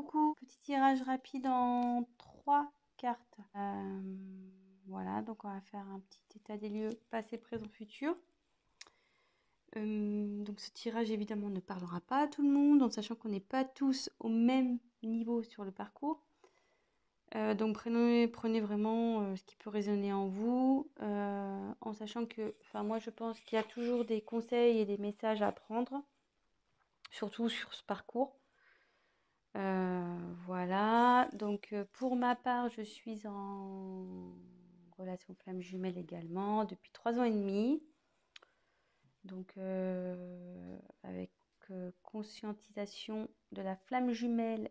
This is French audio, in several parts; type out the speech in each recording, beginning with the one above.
Coucou, petit tirage rapide en 3 cartes. Voilà, donc on va faire un petit état des lieux passé, présent, futur. Donc ce tirage évidemment ne parlera pas à tout le monde, en sachant qu'on n'est pas tous au même niveau sur le parcours. Donc prenez vraiment ce qui peut résonner en vous, en sachant que, moi je pense qu'il y a toujours des conseils et des messages à prendre, surtout sur ce parcours. Voilà, donc pour ma part, je suis en relation flamme jumelle également depuis 3 ans et demi. Donc avec conscientisation de la flamme jumelle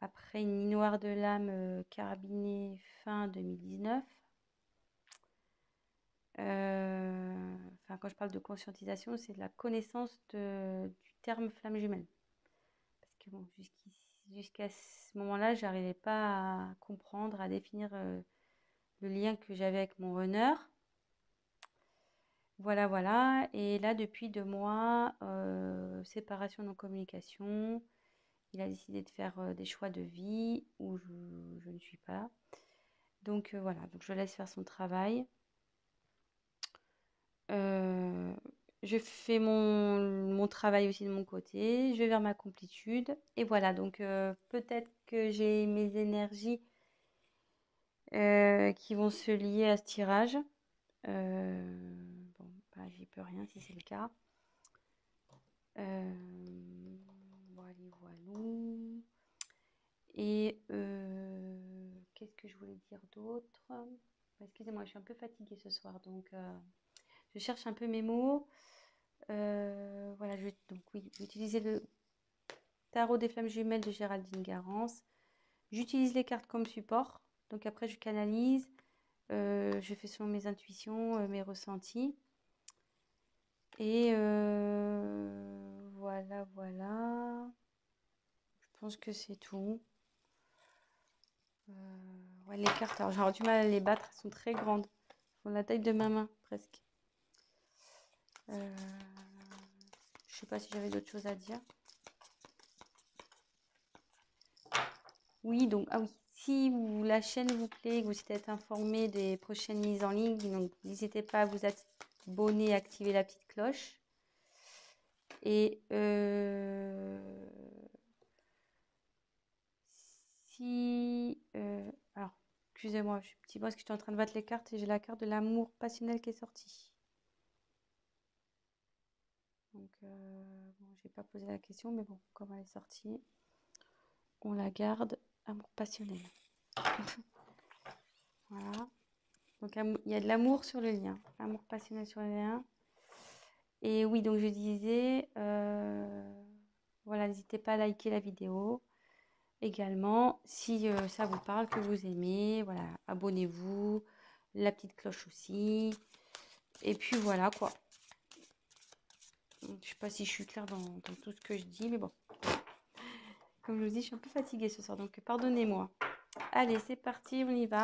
après une nuit noire de l'âme carabinée fin 2019. Quand je parle de conscientisation, c'est de la connaissance du terme flamme jumelle. Parce que bon, jusqu'à ce moment-là, j'arrivais pas à comprendre, à définir le lien que j'avais avec mon runner. Voilà, voilà. Et là, depuis 2 mois, séparation non-communication. Il a décidé de faire des choix de vie où je ne suis pas. Donc voilà, donc je laisse faire son travail. Je fais mon travail aussi de mon côté. Je vais vers ma complétude. Et voilà, donc peut-être que j'ai mes énergies qui vont se lier à ce tirage. Bon, j'y peux rien si c'est le cas. Voilà, voilà. Et qu'est-ce que je voulais dire d'autre? Excusez-moi, je suis un peu fatiguée ce soir, donc je cherche un peu mes mots. Voilà, donc oui, j'ai utilisé le tarot des flammes jumelles de Géraldine Garance. J'utilise les cartes comme support. Donc après, je canalise. Je fais selon mes intuitions, mes ressentis. Et voilà, voilà. Je pense que c'est tout. Ouais, les cartes, alors j'aurais du mal à les battre. Elles sont très grandes. Elles font la taille de ma main, presque. Je sais pas si j'avais d'autres choses à dire. Oui, donc, ah oui, si la chaîne vous plaît, que vous êtes informé des prochaines mises en ligne, donc n'hésitez pas à vous abonner, activer la petite cloche. Et alors, excusez-moi, je suis petit peu parce que j'étais en train de battre les cartes et j'ai la carte de l'amour passionnel qui est sortie. Donc, bon, j'ai pas posé la question, mais bon, comme elle est sortie, on la garde. Amour passionnel. Voilà. Donc, il y a de l'amour sur le lien. Amour passionnel sur le lien. Et oui, donc je disais, voilà, n'hésitez pas à liker la vidéo. Également, si ça vous parle, que vous aimez, voilà, abonnez-vous, la petite cloche aussi. Et puis voilà quoi. Je sais pas si je suis claire dans tout ce que je dis, mais bon. Comme je vous dis, je suis un peu fatiguée ce soir, donc pardonnez-moi. Allez, c'est parti, on y va.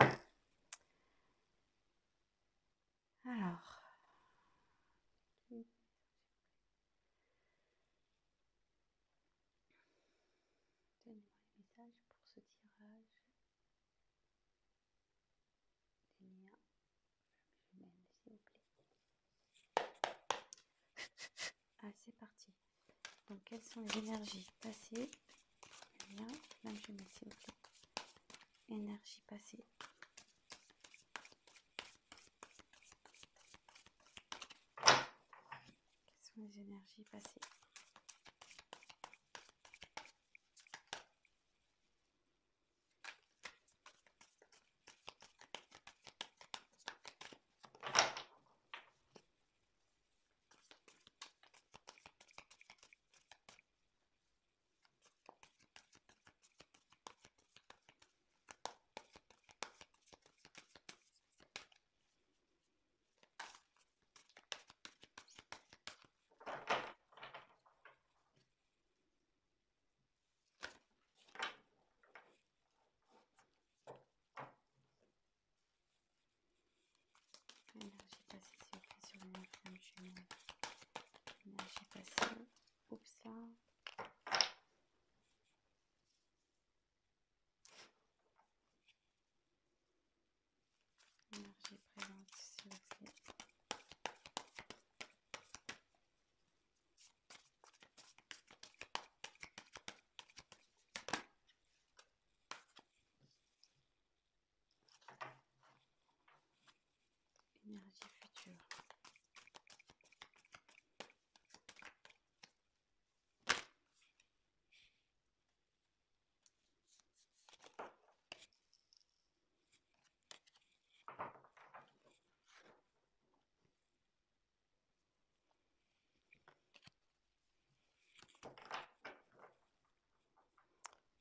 Alors. Donnez-moi les messages pour ce tirage. Des liens. Je m'aime, s'il vous plaît. Ah, c'est parti. Donc, quelles sont les énergies passées? Lien, flamme jumelle, s'il vous plaît. Énergie passée. Quelles sont les énergies passées? Énergie passée, s'il vous plaît, sur la flamme jumelle. Énergie passée. Oups là.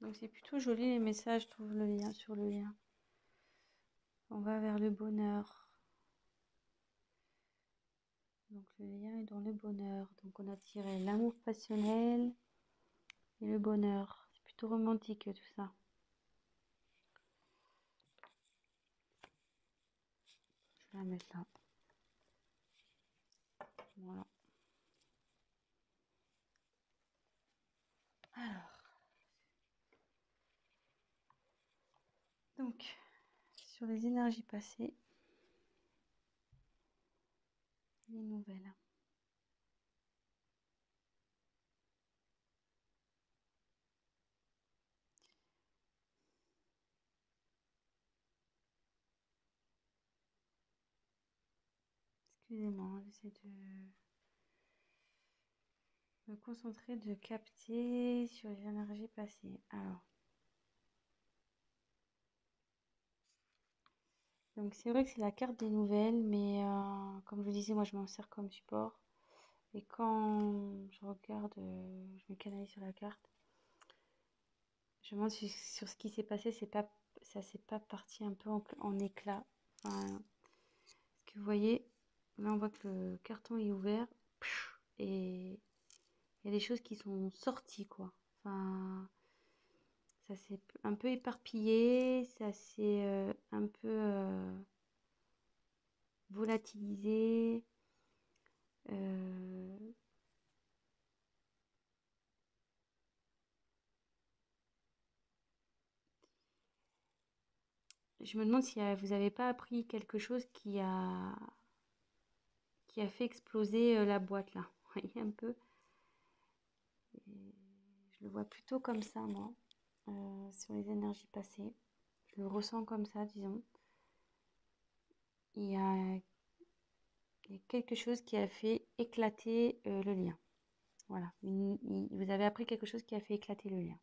Donc c'est plutôt joli les messages, je trouve, le lien sur le lien. On va vers le bonheur. Donc le lien est dans le bonheur. Donc on a tiré l'amour passionnel et le bonheur. C'est plutôt romantique tout ça. Je vais la mettre là. Voilà. Alors, donc, sur les énergies passées, les nouvelles. Excusez-moi, j'essaie de me concentrer, de capter sur les énergies passées. Alors, donc c'est vrai que c'est la carte des nouvelles, mais comme je vous disais, moi je m'en sers comme support. Et quand je regarde, je me canalise sur la carte, je me demande sur ce qui s'est passé, ça s'est pas parti un peu en éclats. Enfin, parce que vous voyez, là on voit que le carton est ouvert et il y a des choses qui sont sorties, quoi. Enfin, ça s'est un peu éparpillé, ça s'est un peu volatilisé. Euh, je me demande si vous n'avez pas appris quelque chose qui a fait exploser la boîte là. Vous voyez un peu. Et je le vois plutôt comme ça, moi, sur les énergies passées. Je le ressens comme ça, disons. Il y a, il y a quelque chose qui a fait éclater le lien. Voilà. Vous avez appris quelque chose qui a fait éclater le lien.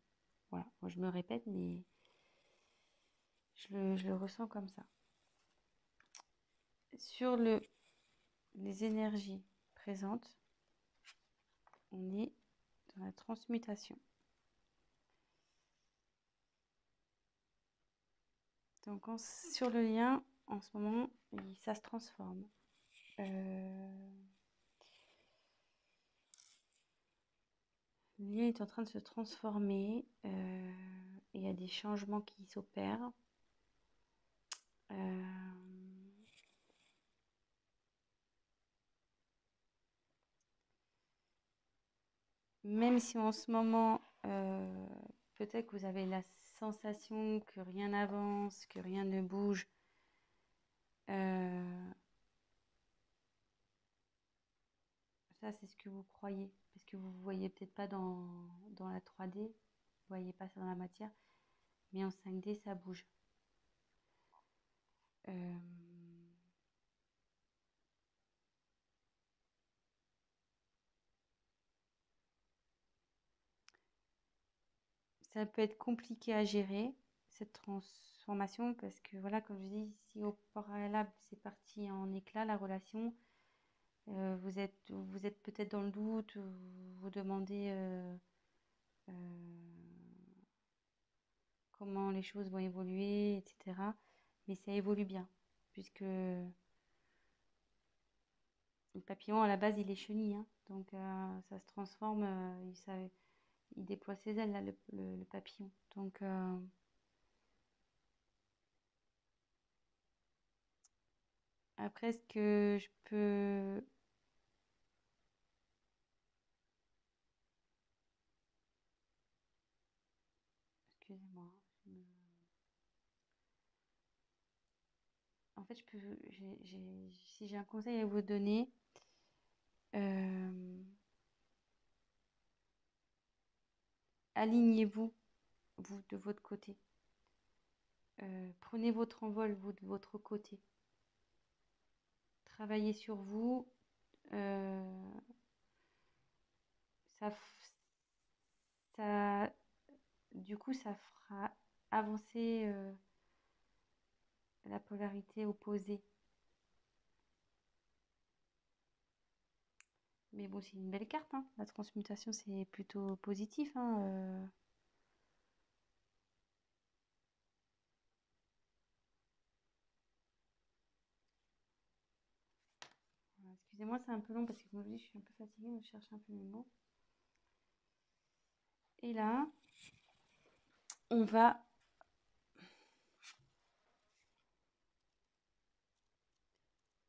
Voilà. Moi, je me répète, mais je le ressens comme ça. Sur les énergies présentes, on est dans la transmutation. Donc, sur le lien, en ce moment, ça se transforme. Le lien est en train de se transformer. Il y a des changements qui s'opèrent. Euh, Même si en ce moment, peut-être que vous avez la sensation que rien n'avance, que rien ne bouge, euh, ça c'est ce que vous croyez, parce que vous ne voyez peut-être pas dans la 3D, vous ne voyez pas ça dans la matière, mais en 5D ça bouge. Euh, Ça peut être compliqué à gérer, cette transformation, parce que voilà, comme je dis, si au préalable c'est parti en éclat, la relation, vous êtes peut-être dans le doute, vous vous demandez euh, comment les choses vont évoluer, etc. Mais ça évolue bien, puisque le papillon, à la base, il est chenille, hein. Donc ça se transforme, il déploie ses ailes, là, le papillon. Donc, après, ce que je peux... Excusez-moi. En fait, si j'ai un conseil à vous donner, euh, alignez-vous, vous, de votre côté. Prenez votre envol, vous, de votre côté. Travaillez sur vous. euh, ça, ça, du coup, ça fera avancer la polarité opposée. Mais bon, c'est une belle carte, hein. La transmutation, c'est plutôt positif, hein. Excusez-moi, c'est un peu long parce que comme je vous dis, je suis un peu fatiguée, donc je cherche un peu mes mots. Et là, on va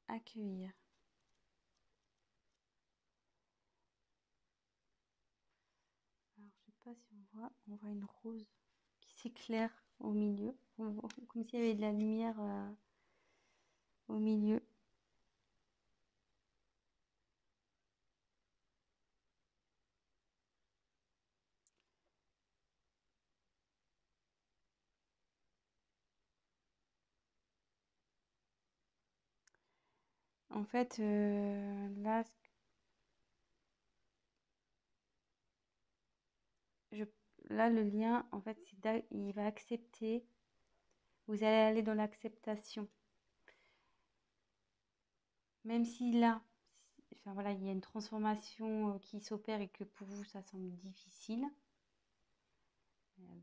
accueillir. Alors, je sais pas si on voit une rose qui s'éclaire au milieu, comme s'il y avait de la lumière au milieu. En fait, là, je, là, le lien, en fait, il va accepter. Vous allez aller dans l'acceptation. Même si là, enfin voilà, il y a une transformation qui s'opère et que pour vous, ça semble difficile,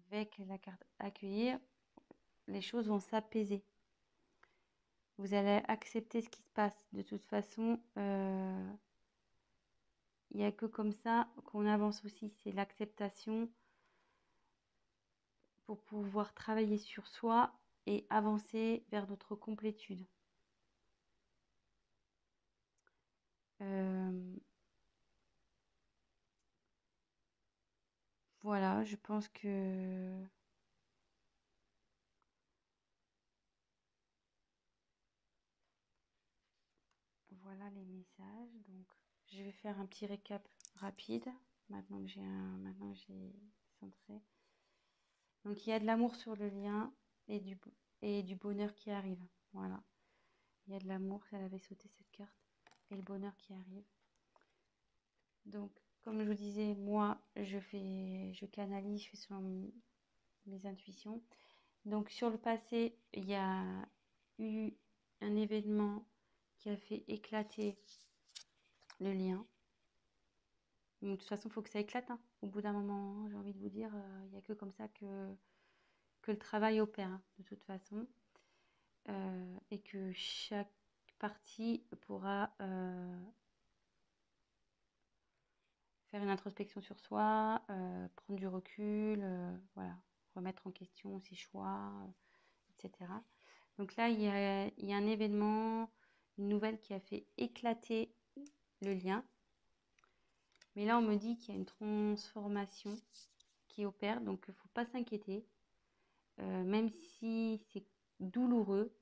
avec la carte accueillir, les choses vont s'apaiser. Vous allez accepter ce qui se passe. De toute façon, il n'y a que comme ça qu'on avance aussi. C'est l'acceptation pour pouvoir travailler sur soi et avancer vers notre complétude. Voilà, je pense que voilà les messages. Donc, je vais faire un petit récap rapide. Maintenant que j'ai centré. Donc, il y a de l'amour sur le lien et du bonheur qui arrive. Voilà. Il y a de l'amour, elle avait sauté cette carte. Et le bonheur qui arrive. Donc, comme je vous disais, moi, je canalise, je fais selon mes intuitions. Donc, sur le passé, il y a eu un événement qui a fait éclater le lien. Donc, de toute façon, il faut que ça éclate, hein. Au bout d'un moment, j'ai envie de vous dire, il n'y a que comme ça que le travail opère, hein, de toute façon. Et que chaque partie pourra faire une introspection sur soi, prendre du recul, voilà, remettre en question ses choix, etc. Donc là, il y a un événement, une nouvelle qui a fait éclater le lien. Mais là, on me dit qu'il y a une transformation qui opère, donc il ne faut pas s'inquiéter. Même si c'est douloureux,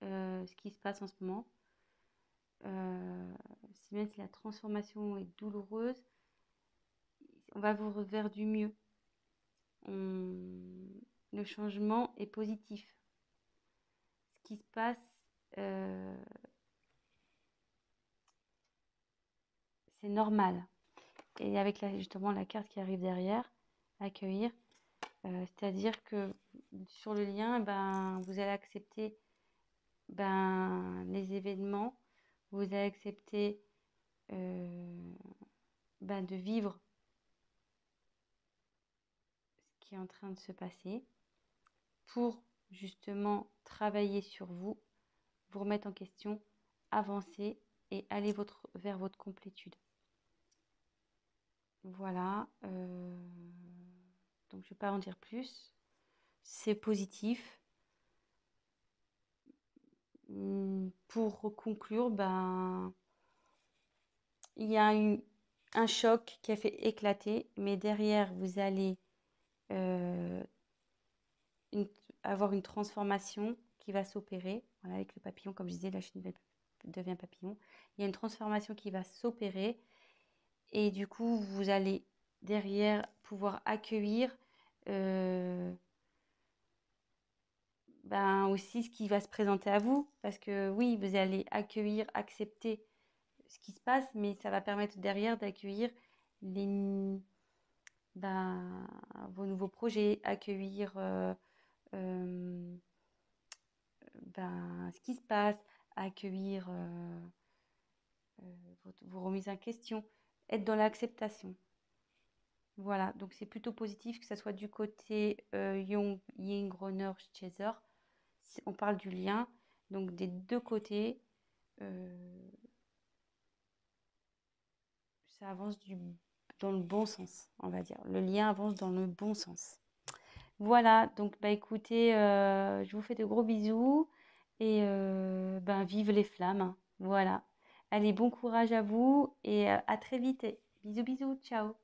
ce qui se passe en ce moment, même si la transformation est douloureuse, on va vous vers du mieux. Le changement est positif. Ce qui se passe, c'est normal. Et avec justement la carte qui arrive derrière, accueillir, c'est-à-dire que sur le lien, ben, vous allez accepter les événements, vous allez accepter de vivre ce qui est en train de se passer pour justement travailler sur vous, vous remettre en question, avancer et aller vers votre complétude. Voilà. Donc, je ne vais pas en dire plus. C'est positif. Pour conclure, il y a eu un choc qui a fait éclater, mais derrière, vous allez avoir une transformation qui va s'opérer. Voilà, avec le papillon, comme je disais, la chenille devient papillon. Il y a une transformation qui va s'opérer et du coup, vous allez derrière pouvoir accueillir aussi ce qui va se présenter à vous. Parce que oui, vous allez accueillir, accepter ce qui se passe, mais ça va permettre derrière d'accueillir les, vos nouveaux projets, accueillir ce qui se passe, accueillir vos remises en question, être dans l'acceptation. Voilà, donc c'est plutôt positif que ça soit du côté Jung, Ying, Runner, Chaser. On parle du lien, donc des deux côtés, ça avance dans le bon sens, on va dire. Le lien avance dans le bon sens. Voilà, donc bah écoutez, je vous fais de gros bisous et ben vive les flammes, hein. Voilà. Allez, bon courage à vous et à très vite. Bisous, bisous, ciao.